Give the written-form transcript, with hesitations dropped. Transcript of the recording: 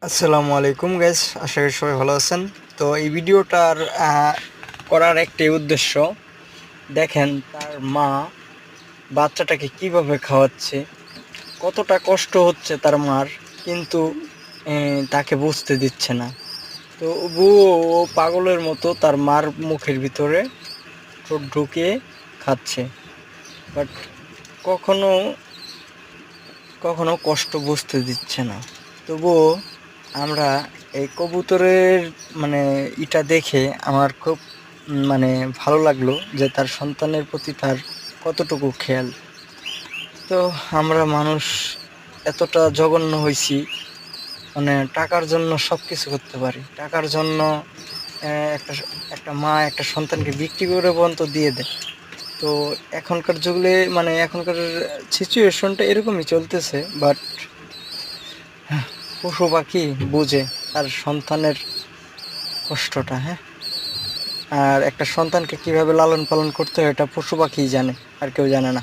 আসসালামু আলাইকুম গাইস, আশা করি সবাই ভালো আছেন। তো এই ভিডিওটার করার একটাই উদ্দেশ্য, দেখেন তার মা বাচ্চাটাকে কিভাবে খাওয়াচ্ছে, কতটা কষ্ট হচ্ছে তার মার, কিন্তু তাকে বুঝতে দিচ্ছে না। তো বুড়ো ও পাগলের মতো তার মার মুখের ভিতরে ঠোঁট ঢুকিয়ে খাচ্ছে, বাট কখনো কখনো কষ্ট বুঝতে দিচ্ছে না। তবুও আমরা এই কবুতরের মানে ইটা দেখে আমার খুব মানে ভালো লাগলো যে তার সন্তানের প্রতি তার কতটুকু খেয়াল। তো আমরা মানুষ এতটা জঘন্য হইছি, মানে টাকার জন্য সব কিছু করতে পারি, টাকার জন্য একটা একটা মা একটা সন্তানকে বিক্রি করে পর্যন্ত দিয়ে দেয়। তো এখনকার যুগে মানে এখনকার সিচুয়েশনটা এরকমই চলতেছে, বাট পশু পাখি বুঝে তার সন্তানের কষ্টটা, হ্যাঁ। আর একটা সন্তানকে কিভাবে লালন পালন করতে হয় এটা পশু পাখিই জানে, আর কেউ জানে না।